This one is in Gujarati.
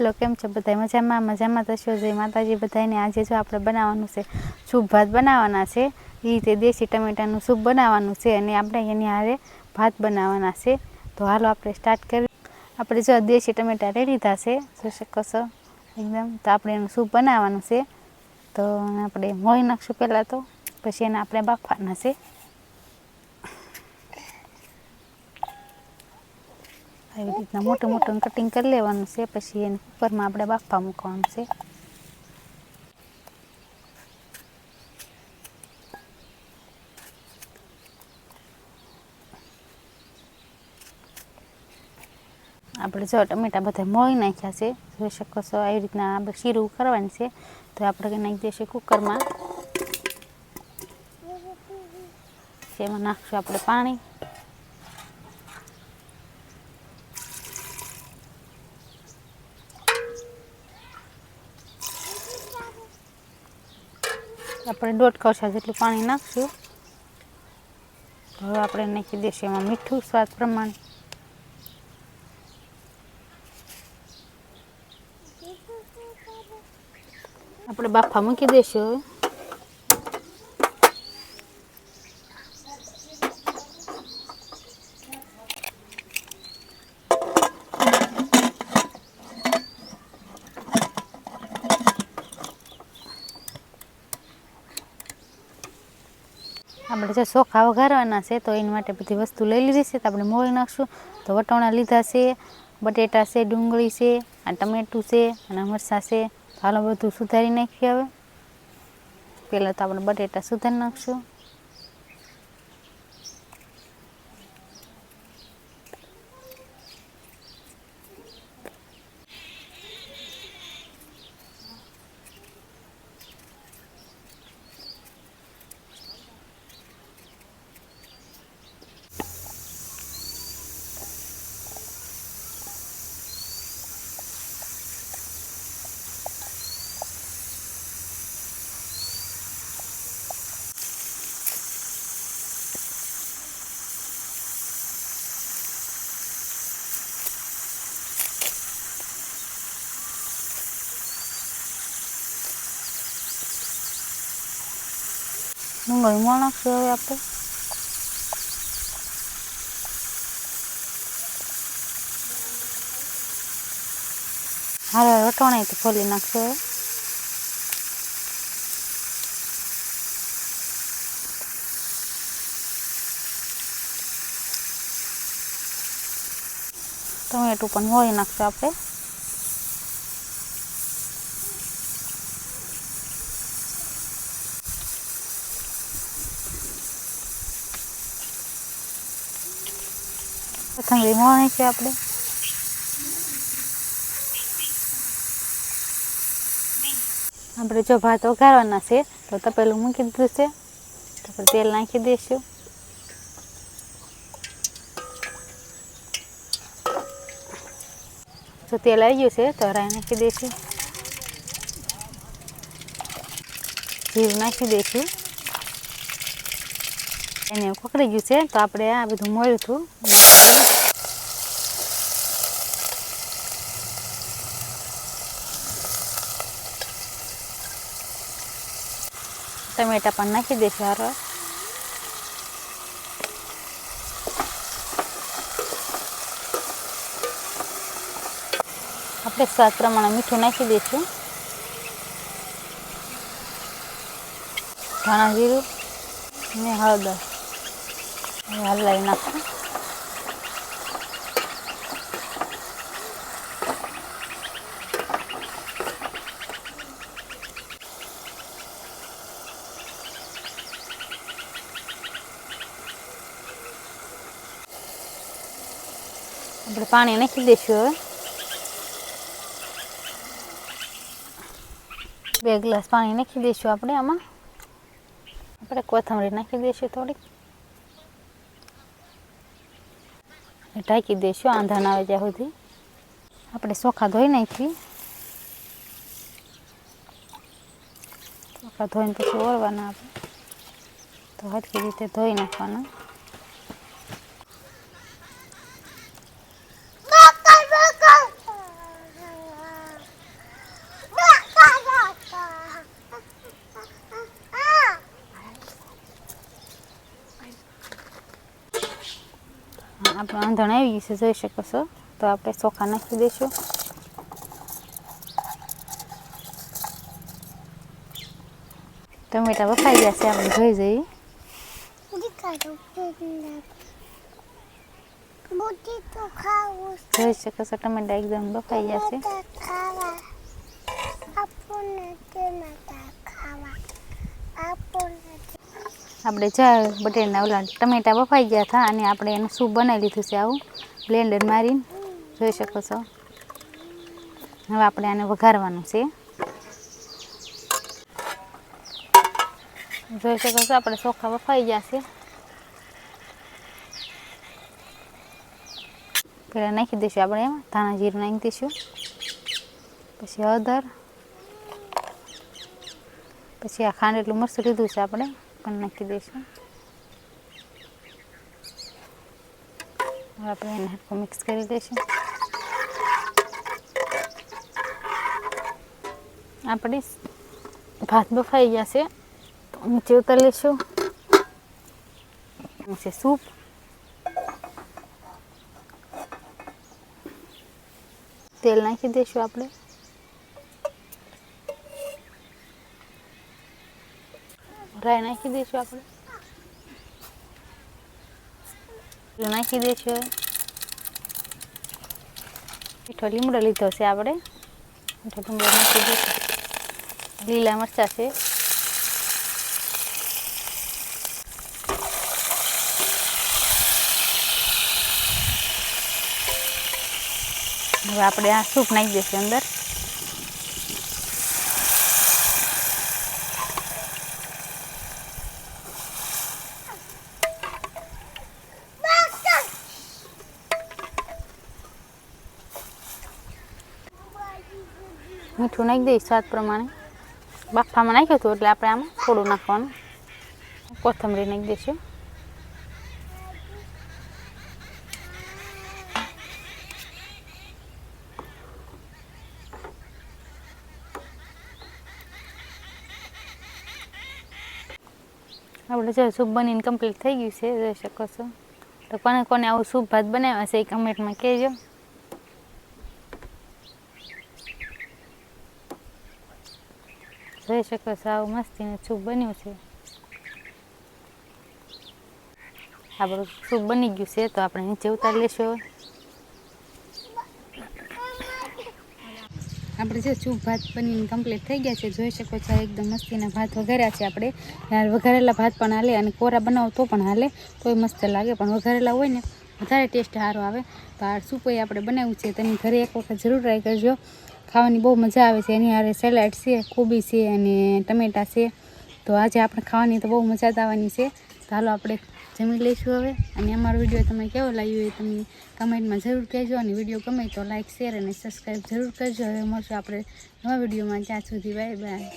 हेलो केम छो बधाय मजामां मजामां थशो जय माताजी बधायने। आज जो आपणे बनाववानुं छे सूप भात बनाववाना छे। ए रीते देशी टमेटानुं सूप बनाववानुं छे अने आपणे एनी हारे भात बनाववाना छे। तो हालो आपणे स्टार्ट करीए। आपणे जो देशी टमेटा लई लीधा छे जोई शको छो एकदम। तो आपणे एनुं सूप बनाववानुं छे। तो आपणे मोळी नाखशुं पहेला तो पछी एने आपणे बाफवाना छे। આવી રીતના મોટું મોટું કટિંગ કરી લેવાનું છે। પછી એને કુકરમાં આપણે બાફવા મૂકવાનું છે। આપણે જો ટમેટા બધા મોળી નાખ્યા છે જોઈ શકો છો। આવી રીતના આપણે શીરું કરવાની છે। તો આપણે નાખી દઈશું કુકરમાં। એમાં નાખશું આપણે પાણી। આપણે 1.5 કૌંસા જેટલું પાણી નાખશું। હવે આપણે નાખી દઈશું એમાં મીઠું સ્વાદ પ્રમાણે। આપણે બાફા મૂકી દઈશું। આપણે જો ચોખા વઘારવાના છે તો એની માટે બધી વસ્તુ લઈ લીધી છે। તો આપણે મોળી નાખશું। તો વટોણા લીધા છે, બટેટા છે, ડુંગળી છે, આ ટમેટું છે અને મરચાં છે। તો હાલો બધું સુધારી નાખીએ। હવે પહેલાં તો આપણે બટેટા સુધારી નાખશું। ડુંગળી મોળ નાખશું હવે આપણે। હારે વટોણા તો ફોલી નાખશું હવે। ટમેટું પણ મોળી નાખશું આપણે। કોથમરી મોળી છે આપણે। આપણે જો ભાત વઘારવાના છે તો તપેલું મૂકી દીધું છે। તો આપણે તેલ નાખી દઈશું। જો તેલ આવી ગયું છે તો રાઈ નાખી દઈશું। જીરું નાખી દઈશું। એને પકડી ગયું છે તો આપણે આ બધું મોળ્યું હતું ટમેટા પણ નાખી દઈશું હારો। આપણે સ્વાદ પ્રમાણે મીઠું નાખી દઈશું। ધાણા જીરું ને હળદર હલાવી નાખશું। આપણે પાણી નાખી દઈશું હવે। 2 ગ્લાસ પાણી નાખી દઈશું આપણે આમાં। આપણે કોથમરી નાખી દઈશું થોડીક, ઢાંકી દઈશું આંધા ના આવે ત્યાં સુધી। આપણે ચોખા ધોઈ નાખી। ચોખા ધોઈને પછી ઓળવાના આપણે। તો હરખી રીતે ધોઈ નાખવાના। આપણે આંધણ આવી ગયું છે, જોઈ શકો છો. તો આપણે ચોખા નાખી દઈશું. ટમેટા બફાઈ ગયા છે, આપણે જોઈ જઈએ. જોઈ શકો છો ટમેટા એકદમ બફાઈ ગયા છે. આપણે બટેરના ઓલા ટમેટા બફાઈ ગયા હતા અને આપણે એનું સૂપ બનાવી લીધું છે, આવું બ્લેન્ડર મારીને. જોઈ શકો છો. હવે આપણે આને વઘારવાનું છે. જોઈ શકો છો આપણે ચોખા બફાઈ ગયા છે. પહેલાં નાખી દઈશું આપણે એમાં ધાણા જીરું નાખી દઈશું, પછી હળદર, પછી આ ખાંડેલું મરચું લીધું છે આપણે પણ નાખી દઈશું. હવે આપણે એને હરખું મિક્સ કરી દઈશું. આપણે ભાત બફાઈ ગયા છે, તો નીચે ઉતારી લઈશું. છે સૂપ. તેલ નાખી દઈશું આપણે. રાઈ નાખી દઈશું આપણે. નાખી દઈશું. મીઠો લીમડો લીધો છે આપણે. મીઠો લીમડો નાખી દઈશું. લીલા મરચાં છે. હવે આપણે આ સૂપ નાખી દઈશું અંદર. મીઠું નાખી દઈશ સ્વાદ પ્રમાણે. બાફામાં નાખ્યું હતું એટલે આપણે આમાં થોડું નાખવાનું. કોથમરી નાખી દઈશું. આપણે જો સૂપ બનીને કમ્પ્લીટ થઈ ગયું છે, જોઈ શકો છો. તો કોને કોને આવું સૂપ ભાત બનાવ્યા છે એ કમેન્ટમાં કહેજો. જોઈ શકો છો આવું મસ્તીનું સૂપ બન્યું છે. આપણું સૂપ બની ગયું છે, તો આપણે નીચે ઉતારી લઈશું. આપણે જે સૂપ ભાત બનીને કમ્પ્લીટ થઈ ગયા છે, જોઈ શકો છો એકદમ મસ્તીના ભાત વઘાર્યા છે આપણે. વઘારેલા ભાત પણ હાલે અને કોરા બનાવો તો પણ હાલે, તોય મસ્ત લાગે. પણ વઘારેલા હોય ને વધારે ટેસ્ટ સારો આવે. તો આ સૂપ આપણે બનાવ્યું છે, તમે ઘરે એક વખત જરૂર ટ્રાય કરજો. ખાવાની બહુ મજા આવે છે. એની હારે સેલેડ છે, કોબી છે અને ટમેટા છે. તો આજે આપણે ખાવાની તો બહુ મજા જ આવવાની છે. તો હાલો આપણે જમી લઈશું હવે. અને અમારો વિડીયો તમને કેવો લાગ્યો એ તમે કમેન્ટમાં જરૂર કહેજો. અને વિડીયો ગમે તો લાઇક, શેર અને સબસ્ક્રાઈબ જરૂર કરજો. હવે મળશું આપણે નવા વિડીયોમાં. ત્યાં સુધી બાય બાય.